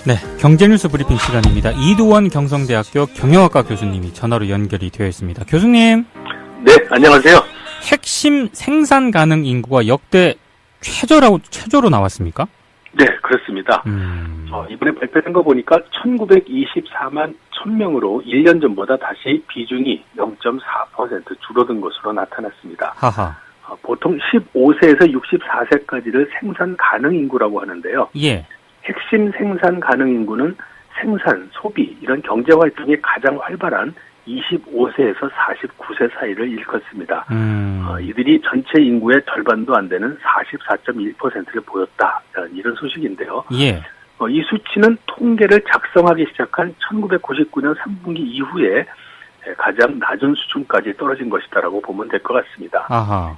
네, 경제뉴스 브리핑 시간입니다. 이두원 경성대학교 경영학과 교수님이 전화로 연결이 되어 있습니다. 교수님. 네, 안녕하세요. 핵심 생산 가능 인구가 역대 최저로 나왔습니까? 네, 그렇습니다. 이번에 발표된 거 보니까 1924만 1000명으로 1년 전보다 다시 비중이 0.4% 줄어든 것으로 나타났습니다. 하하. 보통 15세에서 64세까지를 생산 가능 인구라고 하는데요. 예. 핵심 생산 가능 인구는 생산, 소비, 이런 경제 활동이 가장 활발한 25세에서 49세 사이를 일컫습니다. 이들이 전체 인구의 절반도 안 되는 44.1%를 보였다. 이런 소식인데요. 예. 이 수치는 통계를 작성하기 시작한 1999년 3분기 이후에 가장 낮은 수준까지 떨어진 것이다라고 보면 될 것 같습니다. 아하.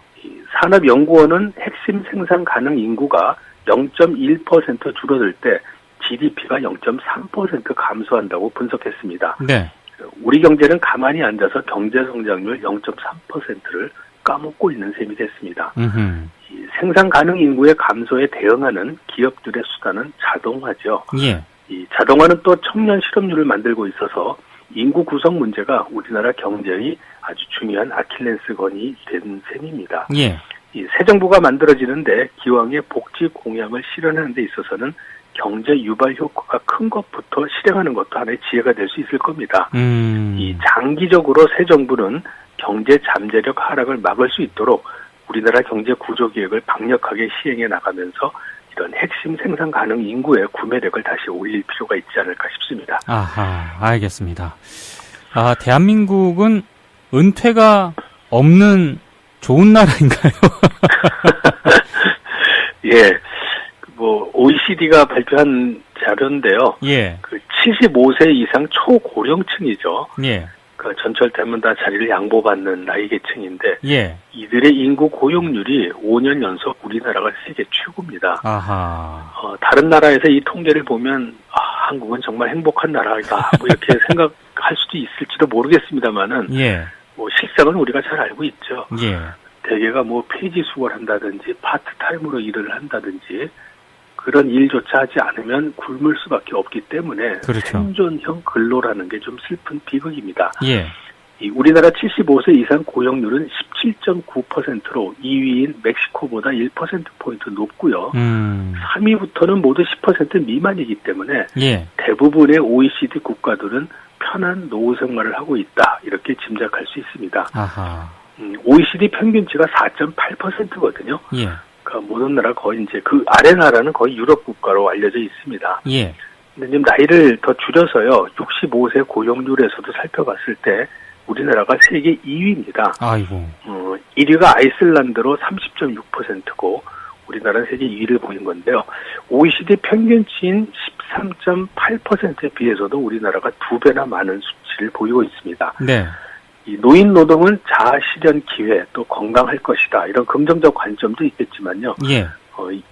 산업연구원은 핵심 생산 가능 인구가 0.1% 줄어들 때 GDP가 0.3% 감소한다고 분석했습니다. 네. 우리 경제는 가만히 앉아서 경제 성장률 0.3%를 까먹고 있는 셈이 됐습니다. 이 생산 가능 인구의 감소에 대응하는 기업들의 수단은 자동화죠. 예. 이 자동화는 또 청년 실업률을 만들고 있어서 인구 구성 문제가 우리나라 경제의 아주 중요한 아킬레스건이 된 셈입니다. 예. 이 새 정부가 만들어지는데 기왕의 복지 공약을 실현하는 데 있어서는 경제 유발 효과가 큰 것부터 실행하는 것도 하나의 지혜가 될 수 있을 겁니다. 이 장기적으로 새 정부는 경제 잠재력 하락을 막을 수 있도록 우리나라 경제 구조 계획을 강력하게 시행해 나가면서 이런 핵심 생산 가능 인구의 구매력을 다시 올릴 필요가 있지 않을까 싶습니다. 아하, 알겠습니다. 대한민국은 은퇴가 없는 좋은 나라인가요? 예. OECD가 발표한 자료인데요. 예. 75세 이상 초고령층이죠. 예. 전철되면 다 자리를 양보받는 나이 계층인데, 예. 이들의 인구 고용률이 5년 연속 우리나라가 세계 최고입니다. 아하. 다른 나라에서 이 통계를 보면, 한국은 정말 행복한 나라이다. 이렇게 생각할 수도 있을지도 모르겠습니다만은, 예. 실상은 우리가 잘 알고 있죠. 예. 대개가 폐지 수거를 한다든지, 파트타임으로 일을 한다든지, 그런 일조차 하지 않으면 굶을 수밖에 없기 때문에 그렇죠. 생존형 근로라는 게 좀 슬픈 비극입니다. 예. 우리나라 75세 이상 고용률은 17.9%로 2위인 멕시코보다 1%포인트 높고요. 3위부터는 모두 10% 미만이기 때문에 예. 대부분의 OECD 국가들은 편한 노후 생활을 하고 있다. 이렇게 짐작할 수 있습니다. 아하. OECD 평균치가 4.8%거든요. 예. 모든 나라 거의 이제 그 아래 나라는 거의 유럽 국가로 알려져 있습니다. 예. 근데 지금 나이를 더 줄여서요. 65세 고용률에서도 살펴봤을 때 우리나라가 세계 2위입니다. 아이고. 1위가 아이슬란드로 30.6%고 우리나라는 세계 2위를 보인 건데요. OECD 평균치인 13.8%에 비해서도 우리나라가 2배나 많은 수치를 보이고 있습니다. 네. 이 노인 노동은 자아 실현 기회 또 건강할 것이다. 이런 긍정적 관점도 있겠지만요. 예.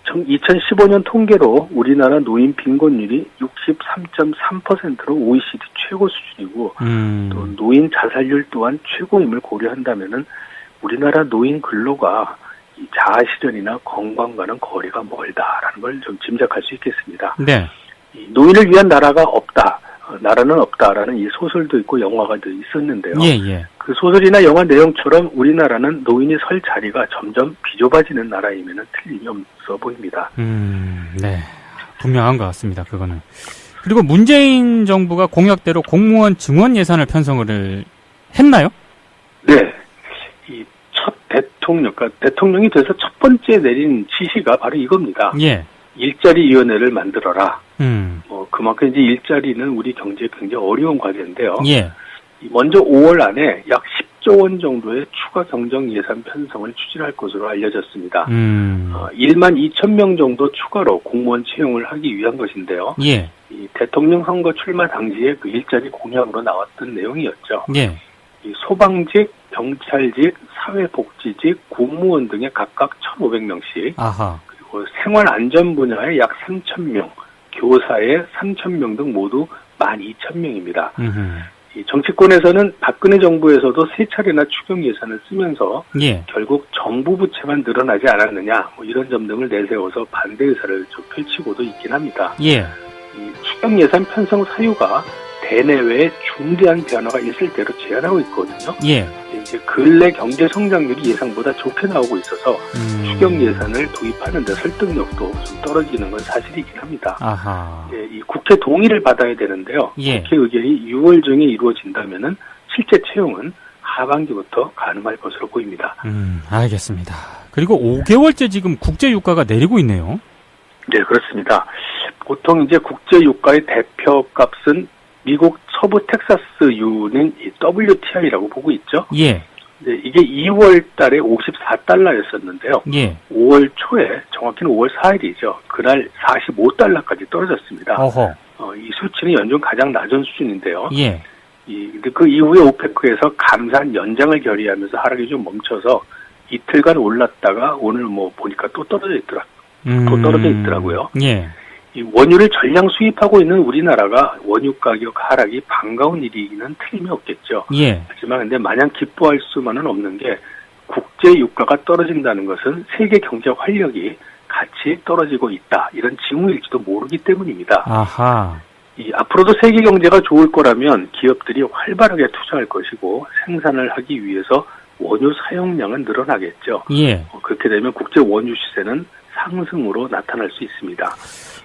2015년 통계로 우리나라 노인 빈곤율이 63.3%로 OECD 최고 수준이고 또 노인 자살률 또한 최고임을 고려한다면은 우리나라 노인 근로가 이 자아 실현이나 건강과는 거리가 멀다라는 걸 좀 짐작할 수 있겠습니다. 네. 이 노인을 위한 나라가 없다. 나라는 없다라는 이 소설도 있고 영화가 있었는데요. 예, 예. 그 소설이나 영화 내용처럼 우리나라는 노인이 설 자리가 점점 비좁아지는 나라임에는 틀림이 없어 보입니다. 네. 분명한 것 같습니다, 그거는. 그리고 문재인 정부가 공약대로 공무원 증원 예산을 편성을 했나요? 네. 이 첫 대통령이 돼서 첫 번째 내린 지시가 바로 이겁니다. 예. 일자리위원회를 만들어라. 그만큼 이제 일자리는 우리 경제에 굉장히 어려운 과제인데요. 예. 먼저 5월 안에 약 10조 원 정도의 추가 경정 예산 편성을 추진할 것으로 알려졌습니다. 1만 2천 명 정도 추가로 공무원 채용을 하기 위한 것인데요. 예. 이 대통령 선거 출마 당시에 그 일자리 공약으로 나왔던 내용이었죠. 예. 이 소방직, 경찰직, 사회복지직, 공무원 등의 각각 1,500명씩. 아하. 그리고 생활안전 분야에 약 3,000명, 교사에 3,000명 등 모두 12,000명입니다. 이 정치권에서는 박근혜 정부에서도 세 차례나 추경 예산을 쓰면서 예. 결국 정부 부채만 늘어나지 않았느냐 이런 점 등을 내세워서 반대 의사를 좀 펼치고도 있긴 합니다. 예. 이 추경 예산 편성 사유가 대내외에 중대한 변화가 있을 때로 제한하고 있거든요. 예. 이제 근래 경제 성장률이 예상보다 좋게 나오고 있어서 추경 예산을 도입하는 데 설득력도 좀 떨어지는 건 사실이긴 합니다. 아하. 예, 이 국회 동의를 받아야 되는데요. 예. 국회 의결이 6월 중에 이루어진다면은 실제 채용은 하반기부터 가능할 것으로 보입니다. 알겠습니다. 그리고 5개월째 지금 국제 유가가 내리고 있네요. 네, 그렇습니다. 보통 이제 국제 유가의 대표 값은 미국 서부 텍사스유는 WTI라고 보고 있죠. 예. 네, 이게 2월 달에 54달러였었는데요. 예. 5월 초에, 정확히는 5월 4일이죠. 그날 45달러까지 떨어졌습니다. 어허. 이 수치는 연중 가장 낮은 수준인데요. 예. 근데 그 이후에 오페크에서 감산 연장을 결의하면서 하락이 좀 멈춰서 이틀간 올랐다가 오늘 뭐 보니까 또 떨어져 있더라고요. 예. 이 원유를 전량 수입하고 있는 우리나라가 원유 가격 하락이 반가운 일이기는 틀림이 없겠죠. 예. 하지만 근데 마냥 기뻐할 수만은 없는 게 국제 유가가 떨어진다는 것은 세계 경제 활력이 같이 떨어지고 있다. 이런 징후일지도 모르기 때문입니다. 아하. 앞으로도 세계 경제가 좋을 거라면 기업들이 활발하게 투자할 것이고 생산을 하기 위해서 원유 사용량은 늘어나겠죠. 예. 그렇게 되면 국제 원유 시세는 상승으로 나타날 수 있습니다.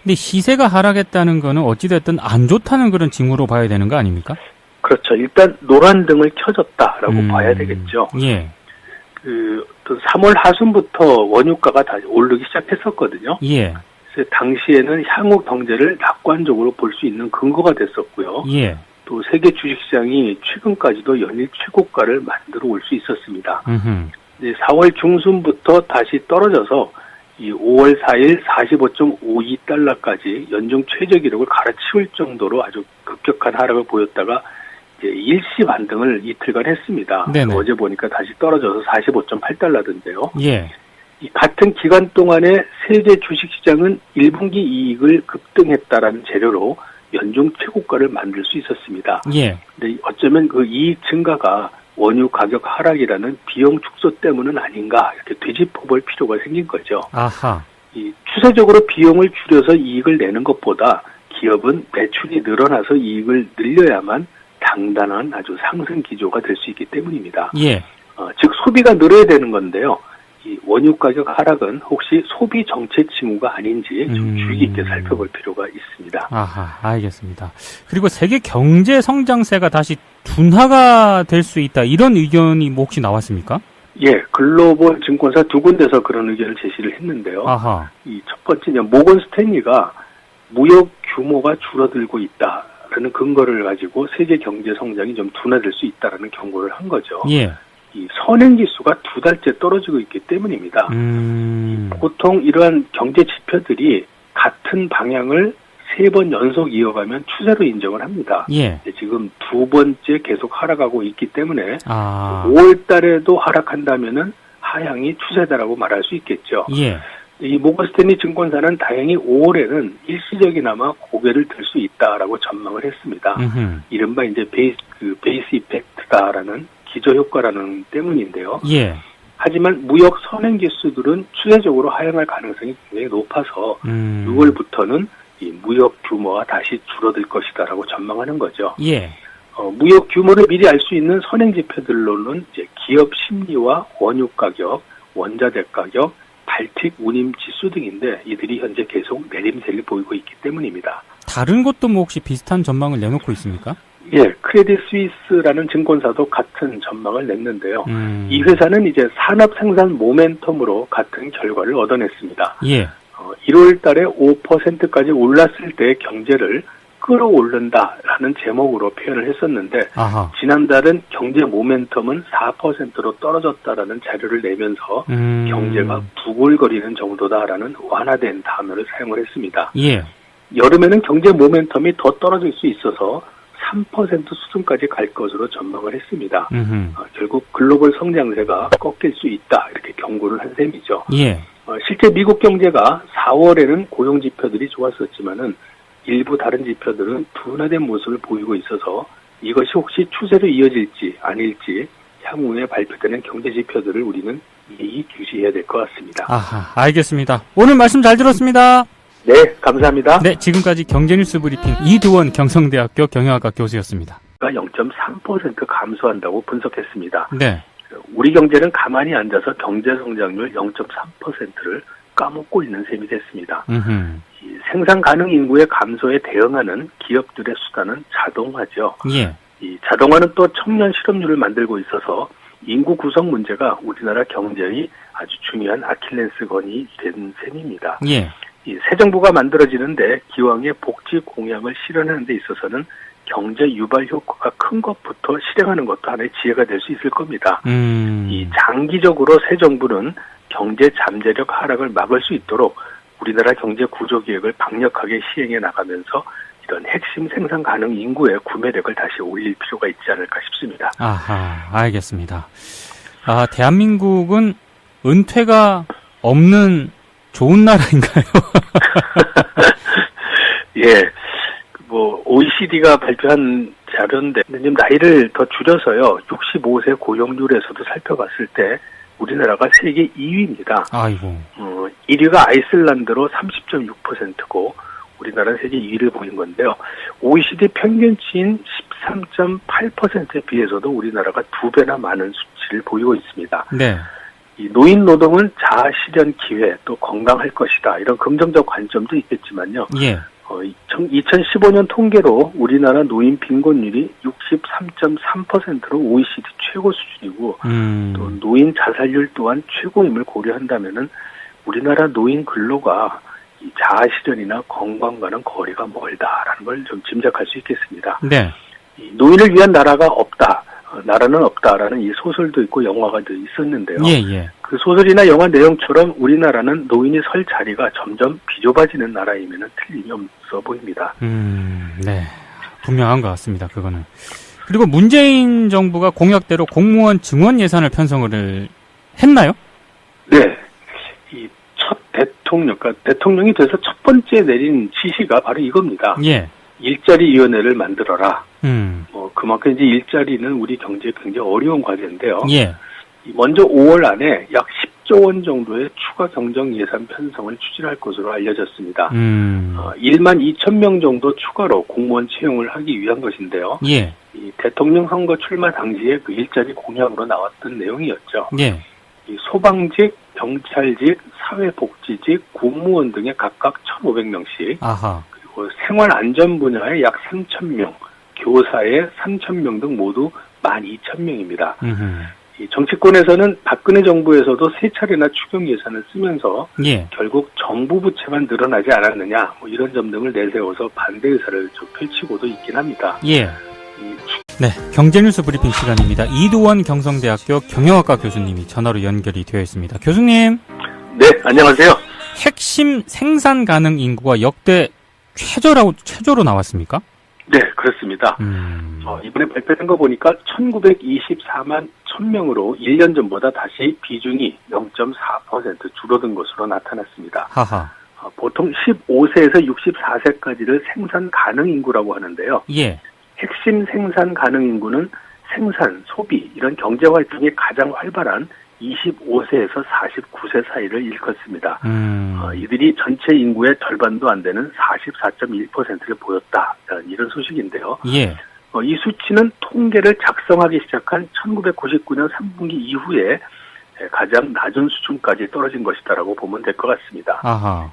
근데 시세가 하락했다는 거는 어찌됐든 안 좋다는 그런 징후로 봐야 되는 거 아닙니까? 그렇죠. 일단 노란 등을 켜졌다라고 봐야 되겠죠. 예. 또 3월 하순부터 원유가가 다시 오르기 시작했었거든요. 예. 그래서 당시에는 향후 경제를 낙관적으로 볼 수 있는 근거가 됐었고요. 예. 또 세계 주식시장이 최근까지도 연일 최고가를 만들어 올 수 있었습니다. 이제 4월 중순부터 다시 떨어져서 이 5월 4일 45.52달러까지 연중 최저 기록을 갈아치울 정도로 아주 급격한 하락을 보였다가 이제 일시 반등을 이틀간 했습니다. 네네. 어제 보니까 다시 떨어져서 45.8달러던데요. 예. 이 같은 기간 동안에 세계 주식시장은 1분기 이익을 급등했다라는 재료로 연중 최고가를 만들 수 있었습니다. 예. 근데 어쩌면 그 이익 증가가 원유 가격 하락이라는 비용 축소 때문은 아닌가 이렇게 되짚어볼 필요가 생긴 거죠. 아하. 추세적으로 비용을 줄여서 이익을 내는 것보다 기업은 매출이 늘어나서 이익을 늘려야만 단단한 아주 상승 기조가 될 수 있기 때문입니다. 예. 즉 소비가 늘어야 되는 건데요. 이 원유 가격 하락은 혹시 소비 정체 징후가 아닌지 좀 주의 깊게 살펴볼 필요가 있습니다. 아하, 알겠습니다. 그리고 세계 경제 성장세가 다시 둔화가 될 수 있다. 이런 의견이 뭐 혹시 나왔습니까? 예, 글로벌 증권사 두 군데서 그런 의견을 제시를 했는데요. 아하. 이 첫 번째, 모건 스탠리가 무역 규모가 줄어들고 있다라는 근거를 가지고 세계 경제 성장이 좀 둔화될 수 있다라는 경고를 한 거죠. 예. 이 선행지수가 2달째 떨어지고 있기 때문입니다. 보통 이러한 경제 지표들이 같은 방향을 3번 연속 이어가면 추세로 인정을 합니다. 예. 지금 2번째 계속 하락하고 있기 때문에 5월 달에도 하락한다면은 하향이 추세다라고 말할 수 있겠죠. 예. 이 모건 스탠리 증권사는 다행히 5월에는 일시적이나마 고개를 들 수 있다라고 전망을 했습니다. 이른바 이제 베이스 이펙트다라는 기저효과라는 때문인데요. 예. 하지만 무역 선행지수들은 추세적으로 하향할 가능성이 굉장히 높아서 6월부터는 이 무역 규모가 다시 줄어들 것이다라고 전망하는 거죠. 예. 무역 규모를 미리 알 수 있는 선행지표들로는 이제 기업 심리와 원유 가격, 원자재 가격, 발틱 운임 지수 등인데 이들이 현재 계속 내림세를 보이고 있기 때문입니다. 다른 것도 뭐 혹시 비슷한 전망을 내놓고 있습니까? 예, 크레딧 스위스라는 증권사도 같은 전망을 냈는데요. 이 회사는 이제 산업 생산 모멘텀으로 같은 결과를 얻어냈습니다. 예. 1월 달에 5%까지 올랐을 때 경제를 끌어올른다라는 제목으로 표현을 했었는데 아하. 지난달은 경제 모멘텀은 4%로 떨어졌다라는 자료를 내면서 경제가 부글거리는 정도다라는 완화된 단어를 사용을 했습니다. 예. 여름에는 경제 모멘텀이 더 떨어질 수 있어서 3% 수준까지 갈 것으로 전망을 했습니다. 결국 글로벌 성장세가 꺾일 수 있다 이렇게 경고를 한 셈이죠. 예. 실제 미국 경제가 4월에는 고용 지표들이 좋았었지만은 일부 다른 지표들은 둔화된 모습을 보이고 있어서 이것이 혹시 추세로 이어질지 아닐지 향후에 발표되는 경제 지표들을 우리는 예의주시해야 될 것 같습니다. 아하, 알겠습니다. 오늘 말씀 잘 들었습니다. 네, 감사합니다. 네, 지금까지 경제뉴스 브리핑 이두원 경성대학교 경영학과 교수였습니다. 0.3% 감소한다고 분석했습니다. 네. 우리 경제는 가만히 앉아서 경제 성장률 0.3%를 까먹고 있는 셈이 됐습니다. 이 생산 가능 인구의 감소에 대응하는 기업들의 수단은 자동화죠. 예. 이 자동화는 또 청년 실업률을 만들고 있어서 인구 구성 문제가 우리나라 경제의 아주 중요한 아킬레스건이 된 셈입니다. 예. 이 새 정부가 만들어지는데 기왕의 복지 공약을 실현하는 데 있어서는 경제 유발 효과가 큰 것부터 실행하는 것도 하나의 지혜가 될 수 있을 겁니다. 이 장기적으로 새 정부는 경제 잠재력 하락을 막을 수 있도록 우리나라 경제 구조 계획을 강력하게 시행해 나가면서 이런 핵심 생산 가능 인구의 구매력을 다시 올릴 필요가 있지 않을까 싶습니다. 아하, 알겠습니다. 아, 대한민국은 은퇴가 없는 좋은 나라인가요? 예. OECD가 발표한 자료인데, 지금 나이를 더 줄여서요, 65세 고용률에서도 살펴봤을 때, 우리나라가 세계 2위입니다. 아이고. 1위가 아이슬란드로 30.6%고, 우리나라는 세계 2위를 보인 건데요. OECD 평균치인 13.8%에 비해서도 우리나라가 2배나 많은 수치를 보이고 있습니다. 네. 이 노인 노동은 자아 실현 기회, 또 건강할 것이다. 이런 긍정적 관점도 있겠지만요. 예. 2015년 통계로 우리나라 노인 빈곤율이 63.3%로 OECD 최고 수준이고 또 노인 자살률 또한 최고임을 고려한다면은 우리나라 노인 근로가 이 자아 실현이나 건강과는 거리가 멀다라는 걸 좀 짐작할 수 있겠습니다. 네. 이 노인을 위한 나라가 없다. 나라는 없다라는 이 소설도 있고 영화가 있었는데요. 예, 예. 그 소설이나 영화 내용처럼 우리나라는 노인이 설 자리가 점점 비좁아지는 나라이면 틀림이 없어 보입니다. 네. 분명한 것 같습니다, 그거는. 그리고 문재인 정부가 공약대로 공무원 증원 예산을 편성을 했나요? 네. 이 첫 대통령, 그러니까 대통령이 돼서 첫 번째 내린 지시가 바로 이겁니다. 예. 일자리위원회를 만들어라. 뭐 그만큼 이제 일자리는 우리 경제에 굉장히 어려운 과제인데요. 예. 먼저 5월 안에 약 10조 원 정도의 추가 경정 예산 편성을 추진할 것으로 알려졌습니다. 1만 2천 명 정도 추가로 공무원 채용을 하기 위한 것인데요. 예. 이 대통령 선거 출마 당시에 그 일자리 공약으로 나왔던 내용이었죠. 예. 이 소방직, 경찰직, 사회복지직, 공무원 등의 각각 1,500명씩, 아하. 그리고 생활안전 분야에 약 3,000명, 교사에 3,000명 등 모두 12,000명입니다. 이 정치권에서는 박근혜 정부에서도 세 차례나 추경 예산을 쓰면서 예. 결국 정부 부채만 늘어나지 않았느냐, 뭐 이런 점 등을 내세워서 반대 의사를 좀 펼치고도 있긴 합니다. 예. 네, 경제뉴스 브리핑 시간입니다. 이두원 경성대학교 경영학과 교수님이 전화로 연결이 되어 있습니다. 교수님. 네, 안녕하세요. 핵심 생산 가능 인구가 역대 최저로 나왔습니까? 네, 그렇습니다. 이번에 발표된 거 보니까 1924만 1000명으로 1년 전보다 다시 비중이 0.4% 줄어든 것으로 나타났습니다. 하하. 보통 15세에서 64세까지를 생산 가능 인구라고 하는데요. 예. 핵심 생산 가능 인구는 생산, 소비 이런 경제 활동이 가장 활발한 25세에서 49세 사이를 일컫습니다. 이들이 전체 인구의 절반도 안 되는 44.1%를 보였다. 이런 소식인데요. 예. 이 수치는 통계를 작성하기 시작한 1999년 3분기 이후에 가장 낮은 수준까지 떨어진 것이다라고 보면 될 것 같습니다. 아하.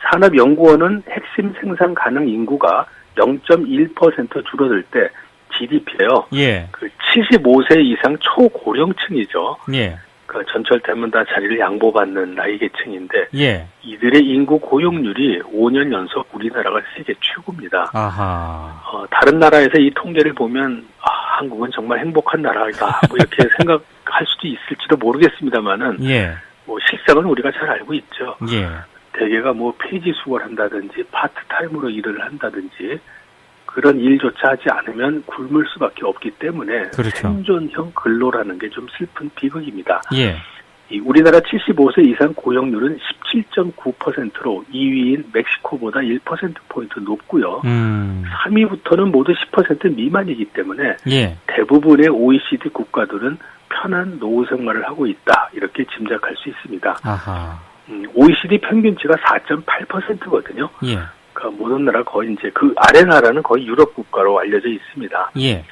산업연구원은 핵심 생산 가능 인구가 0.1% 줄어들 때 GDP에요. 예. 그 75세 이상 초고령층이죠. 예. 그 전철되면 다 자리를 양보받는 나이 계층인데 예. 이들의 인구 고용률이 5년 연속 우리나라가 세계 최고입니다. 아하. 다른 나라에서 이 통계를 보면 한국은 정말 행복한 나라이다. 뭐 이렇게 생각할 수도 있을지도 모르겠습니다만은 예. 뭐 실상은 우리가 잘 알고 있죠. 예. 대개가 뭐 폐지 수거를 한다든지 파트타임으로 일을 한다든지 그런 일조차 하지 않으면 굶을 수밖에 없기 때문에 그렇죠. 생존형 근로라는 게 좀 슬픈 비극입니다. 예. 우리나라 75세 이상 고용률은 17.9%로 2위인 멕시코보다 1%포인트 높고요. 3위부터는 모두 10% 미만이기 때문에 예. 대부분의 OECD 국가들은 편한 노후 생활을 하고 있다. 이렇게 짐작할 수 있습니다. 아하. OECD 평균치가 4.8%거든요. 예. 그러니까 모든 나라 거의 이제 그 아래 나라는 거의 유럽 국가로 알려져 있습니다. 예.